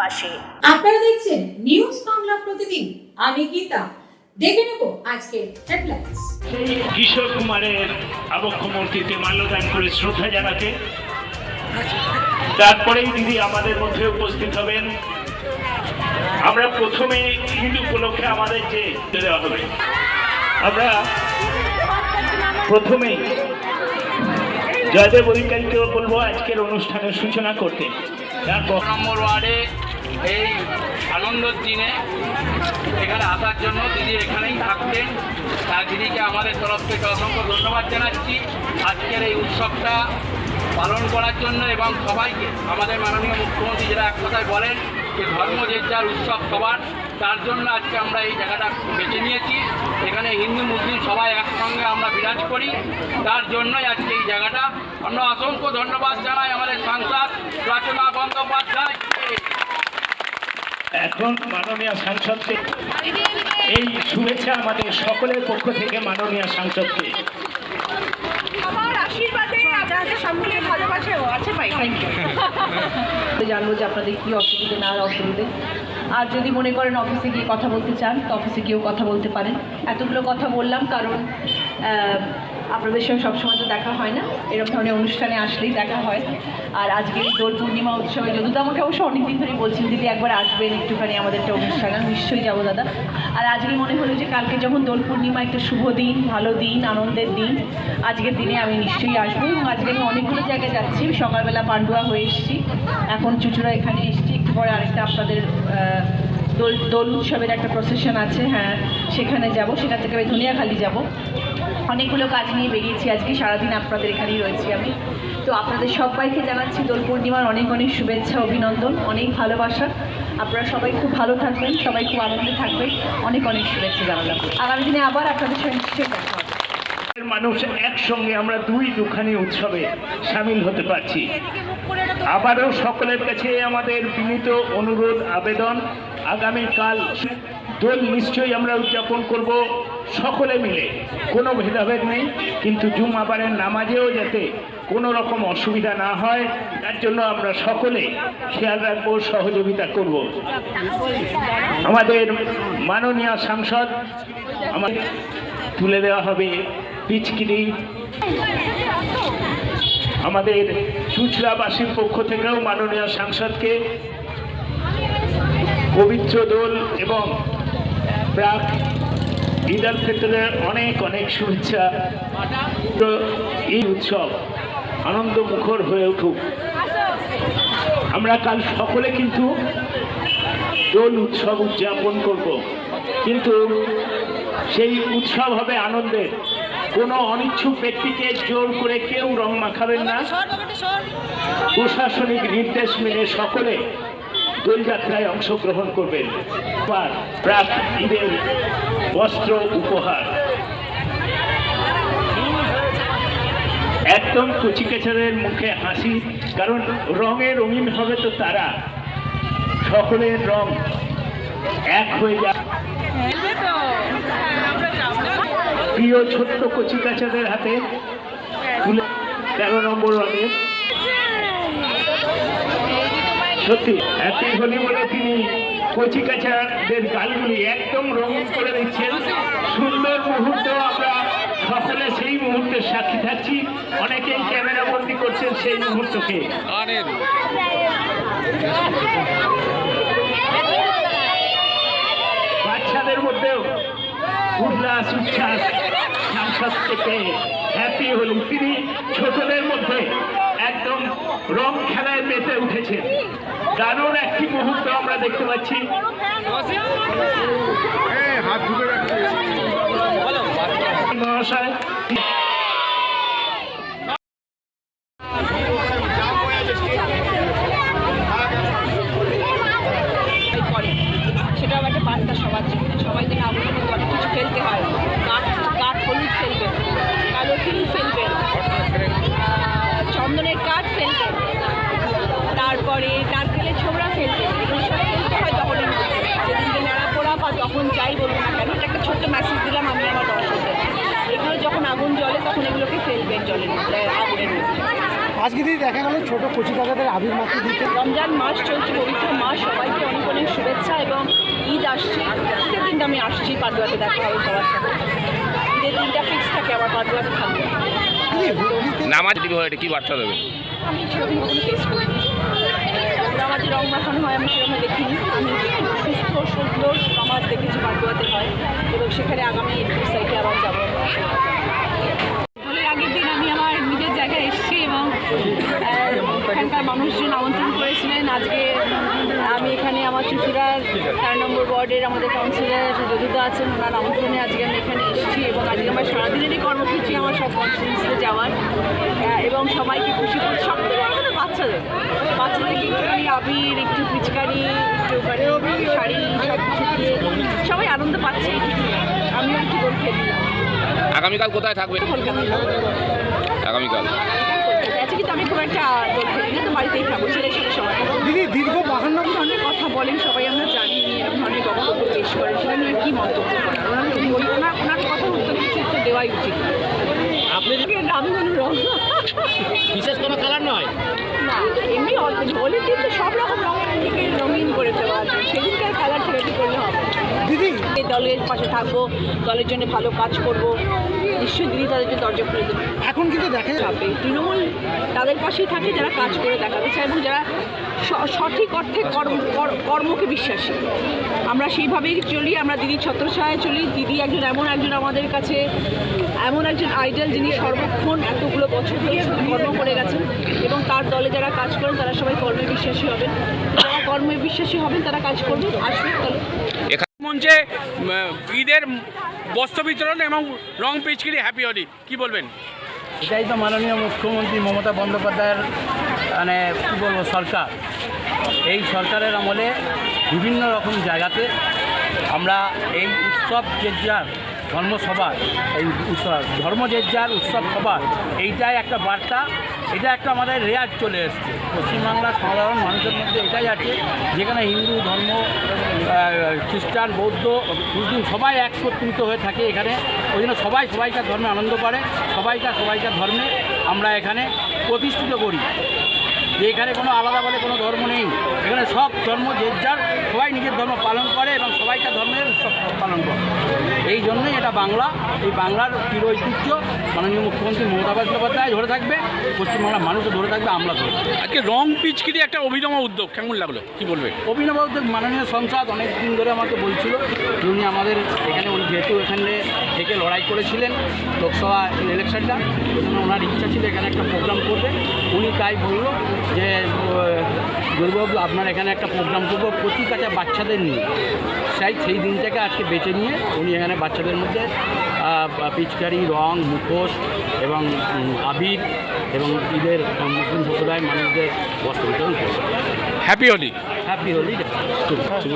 পাশে। আপনারা দেখছেন নিউজ বাংলা প্রতিদিন, আমি গীতা। দেখে নেব আজকে হেডলাইন্স। কিশোর কুমারের আবক্ষ মূর্তিতে মাল্যদান করে শ্রদ্ধা জানাতে তারপরেই দিদি আমাদের মধ্যে উপস্থিত হবেন। আমরা প্রথমে ঈদ উপলক্ষে আমাদের যে দেওয়া হবে, আমরা প্রথমেই জয়দেব অধিকারীকে বলবো আজকের অনুষ্ঠানের সূচনা করতে। তারপর নম্বর ওয়ার্ডে এই আনন্দের দিনে এখানে আসার জন্য দিদি এখানেই থাকতেন। তার দিদিকে আমাদের তরফ থেকে অসংখ্য ধন্যবাদ জানাচ্ছি আজকের এই উৎসবটা পালন করার জন্য, এবং সবাইকে আমাদের মাননীয় মুখ্যমন্ত্রী যেটা এক কথায় বলেন যে ধর্ম যে যার উৎসব সবার, তার জন্য আজকে আমরা এই জায়গাটা বেছে নিয়েছি। এখানে হিন্দু মুসলিম সবাই একসঙ্গে আমরা বিরাজ করি, তার জন্যই আজকে এই জায়গাটা। আমরা অসংখ্য ধন্যবাদ জানাই আমাদের সাংসদ রচনা বন্দ্যোপাধ্যায়। এখন মাননীয় সাংসদকে এই শুভেচ্ছা আমাদের সকলের পক্ষ থেকে মাননীয় সাংসদকে জানবো যে আপনাদের কি অসুবিধে না অসুবিধে। আর যদি মনে করেন অফিসে গিয়ে কথা বলতে চান তো অফিসে গিয়েও কথা বলতে পারেন। এতগুলো কথা বললাম কারণ আপনাদের সঙ্গে সবসময় তো দেখা হয় না, এরকম ধরনের অনুষ্ঠানে আসলেই দেখা হয়। আর আজকে দোল পূর্ণিমা উৎসবে যদুদা আমাকে অবশ্য অনেকদিন ধরে বলছেন দিদি একবার আসবেন একটুখানি আমাদের একটা অনুষ্ঠান, আমি নিশ্চয়ই যাবো দাদা। আর আজকে মনে হলো যে কালকে যখন দোল পূর্ণিমা একটা শুভ দিন, ভালো দিন, আনন্দের দিন, আজকের দিনে আমি নিশ্চয়ই আসবো। এবং আজকে আমি অনেকগুলো জায়গায় যাচ্ছি। সকালবেলা পান্ডুয়া হয়ে এসেছি, এখন চুচুড়া এখানে এসেছি, একটু পরে আরেকটা আপনাদের দোল উৎসবের একটা প্রসেশন আছে, হ্যাঁ সেখানে যাব, সেখান থেকে আমি ধনিয়াখালি যাব। অনেকগুলো কাজ নিয়ে বেরিয়েছি আজকে, সারাদিন আপনাদের এখানেই রয়েছি আমি। তো আপনাদের সবাইকে জানাচ্ছি দোল পূর্ণিমার অনেক অনেক শুভেচ্ছা, অভিনন্দন, অনেক ভালোবাসা। আপনারা সবাই খুব ভালো থাকবেন, সবাই খুব আনন্দে থাকবেন, অনেক অনেক শুভেচ্ছা জানালাম। আগামী দিনে আবার আপনাদের সঙ্গে নিশ্চয়ই দেখা হবে। মানুষ একসঙ্গে আমরা দুখানি উৎসবে সামিল হতে পারছি। আবারও সকলের কাছে আমাদের বিনীত অনুরোধ, আবেদন, আগামীকাল দোল নিশ্চয়ই আমরা উদযাপন করব সকলে মিলে, কোনো ভেদাভেদ নেই। কিন্তু জুমাবারের নামাজেও যাতে কোনো রকম অসুবিধা না হয় তার জন্য আমরা সকলে খেয়াল রাখবো, সহযোগিতা করব। আমাদের মাননীয় সাংসদ আমাদের তুলে দেওয়া হবে পিচকিরি। আমাদের চুচড়াবাসীর পক্ষ থেকেও মাননীয় সাংসদকে পবিত্র দোল এবং প্রাক ঈদ আল ফিতরের অনেক অনেক শুভেচ্ছা। এই উৎসব আনন্দমুখর হয়ে উঠুক। আমরা কাল সকলে কিন্তু দোল উৎসব উদযাপন করব, কিন্তু সেই উৎসব হবে আনন্দের। কোনো অনিচ্ছুক ব্যক্তিকে জোর করে কেউ রং মাখাবেন না। প্রশাসনিক নির্দেশ মেনে সকলে দোলযাত্রায় অংশগ্রহণ করবেন। প্রাক ঈদের বস্ত্র উপহার একদম কচিকাচারের মুখে হাসি, কারণ রঙে রঙিন হবে তো তারা, সকলের রং এক হয়ে যায়। প্রিয় ছোট্ট কচিকাচাদের হাতে 13 নম্বর রঙের সত্যি হ্যাপি হোলি বলে তিনি কচিকাচাদের গালগুলি একদম রঙিন করে দিচ্ছেন। সুন্দর মুহূর্ত, আমরা সকলে সেই মুহূর্তের সাক্ষী থাকছি। অনেকেই ক্যামেরা বন্দি করছেন সেই মুহূর্তকে। বাচ্চাদের মধ্যেও উল্লাস উচ্ছ্বাস সাংসদ থেকে হ্যাপি হোলি। তিনি ছোটদের মধ্যে একদম রং খেলায় মেতে উঠেছেন। দারুণ একটি মুহূর্ত আমরা দেখতে পাচ্ছি। মহাশয় সেটাও একটা বার্তা সবার জন্য, সবাই যেন আগুনের মধ্যে অনেক কিছু ফেলতে হয়। কাঠ হলুদ ফেলবেন, কালো তিল ফেলবেন, চন্দনের কাঠ ফেলবেন, তারপরে নারকেলের ছোবড়া ফেলবেন। এগুলো সব ফেলতে হয় তখন যেদিনকে নেড়া পোড়া বা তখন যাই বলবো না কেন, এটা একটা ছোট্ট মেসেজ দিলাম আমি আমার দর্শকদের। এগুলো যখন আগুন জ্বলে তখন এগুলোকে ফেলবেন জলের মধ্যে, আগুনের মধ্যে। আজকে দিদি দেখা গেল ছোট কচি কাকাদের আবির মাখতে দিতে। রমজান মাস চলছে, পবিত্র মাস, সবাইকে আমি আসছি, পান্ডুয়াতে দেখা হবে সবার সাথে। ঈদের দিনটা ফিক্স থাকে আমার পান্ডুয়াতে থাকবে। নামাজ এটা কি বার্তা দেবেন? আমি সেরকম কখনো ফেস করিনি, নামাজে রং মাখানো হয় আমি সেরকম দেখিনি। আমি সুস্থ সুন্দর নামাজ দেখেছি পান্ডুয়াতে হয়, এবং সেখানে আগামী 21 তারিখে আবার যাবো। দোলের আগের দিন আমি আমার নিজের জায়গায় এসেছি এবং এখানকার মানুষজন আমন্ত্রণ করেছিলেন। আজকে আমি এখানে আমার চুঁচুড়ার 4 নম্বর ওয়ার্ডের আমাদের কাউন্সিলর যদুদা আছেন, ওনার আমন্ত্রণে আজকে আমি এখানে এসেছি এবং আজকে আমার সারাদিনেরই কর্মসূচি আমার সব কনস্টিটিউয়েন্সিতে যাওয়ার এবং সবাইকে খুশি করছি। সব থেকে বড় কথা বাচ্চাদেরকে একটুখানি আবির, একটু পিচকারি, একটু শাড়ি সব কিছু দিয়ে সবাই আনন্দ পাচ্ছে। আমিও একটু গোল খেয়ে দিলাম। আগামীকাল কোথায় থাকবে? কলকাতায় আগামীকাল আছে, কিন্তু আমি খুব একটা গোল খেলি না, তো বাড়িতেই থাকবো ছেলের সাথে সবাই। দিদি দীর্ঘ 52 ধরনের কথা বলেন সবাই, আমরা জানি এরকম ধরনের বক্তব্য পেশ করেন, সেটা নিয়ে কী মন্তব্য করার? ওনার কথা উত্তর দেওয়াই উচিত। আপনাদেরকে নাম ধরুন রং বিশেষ কোনো কালার নয় না, এমনি হোলির দিন তো সব রকম রঙকে রঙিন করে দেওয়া আছে, সেদিনকে আর কালার থেরাপি করলে হবে। দিদি এই দলের পাশে থাকবো, দলের জন্য ভালো কাজ করব, নিশ্চয়ই দিদি তাদের জন্য দরজা খুলে দেবে। এখন কিন্তু দেখা যাবে তৃণমূল তাদের পাশেই থাকে যারা কাজ করে দেখাতে চায় এবং যারা সঠিক অর্থে কর্মকে বিশ্বাসী। আমরা সেইভাবেই চলি, আমরা দিদির ছত্রছায়ায় চলি। দিদি এমন একজন আমাদের কাছে এমন একজন আইডল, যিনি সর্বক্ষণ এতগুলো বছর ধরে শুধু কর্ম করে গেছেন এবং তার দলে যারা কাজ করেন তারা সবাই কর্মে বিশ্বাসী হবেন। যারা কর্মে বিশ্বাসী হবেন তারা কাজ করবেন। আসুন দলে। মঞ্চে ঈদের বস্ত্র বিতরণ এবং রং পিচকিরি হ্যাপি হোলি, কি বলবেন? এটাই তো মাননীয় মুখ্যমন্ত্রী মমতা বন্দ্যোপাধ্যায়ের মানে কী বলবো সরকার। এই সরকারের আমলে বিভিন্ন রকম জায়গাতে আমরা এই উৎসব যে যার ধর্মসভা, এই উৎসব ধর্ম যে যার উৎসব সভা, এইটাই একটা বার্তা, এটা একটা আমাদের রেয়াজ চলে এসছে পশ্চিমবাংলার সাধারণ মানুষের মধ্যে। এটাই আছে যেখানে হিন্দু ধর্ম, খ্রিস্টান, বৌদ্ধ, মুসলিম সবাই একত্রিত হয়ে থাকে এখানে। ওই জন্য সবাইকার ধর্মে আনন্দ করে, সবাইকার ধর্মে আমরা এখানে প্রতিষ্ঠিত করি যে এখানে কোনো আলাদা বলে কোনো ধর্ম নেই। এখানে সব ধর্ম যে যার সবাই নিজের ধর্ম পালন করে এবং সবাইকার ধর্মের উৎসব পালন করে। এই জন্যই এটা বাংলা, এই বাংলার চির ঐতিহ্য মাননীয় মুখ্যমন্ত্রী মমতা বন্দ্যোপাধ্যায় ধরে থাকবে, পশ্চিমবাংলার মানুষও ধরে থাকবে, আমরা ধরে থাকবো। আজকে রং পিচকিরি একটা অভিনব উদ্যোগ, কেমন লাগলো, কি বলবে? অভিনব উদ্যোগ। মাননীয় সংসদ অনেক দিন ধরে আমাকে বলছিল, উনি আমাদের এখানে উনি যেহেতু এখানে থেকে লড়াই করেছিলেন লোকসভা ইলেকশনটা, ওই জন্য ওনার ইচ্ছা ছিল এখানে একটা প্রোগ্রাম করবে। উনি তাই বলল যে গৌরবাবু আপনার এখানে একটা প্রোগ্রাম করবো প্রতি কাছে বাচ্চাদের নিয়ে। সেই দিনটাকে আজকে বেছে নিয়ে উনি এখানে বাচ্চাদের মধ্যে পিচকারি, রং, মুখোশ এবং আবির এবং ঈদের মুসলিম সম্প্রদায়ের মানুষদের বস্ত্র বিতরণ করবে। হ্যাপি হোলি। হ্যাপি হোলি। শুভ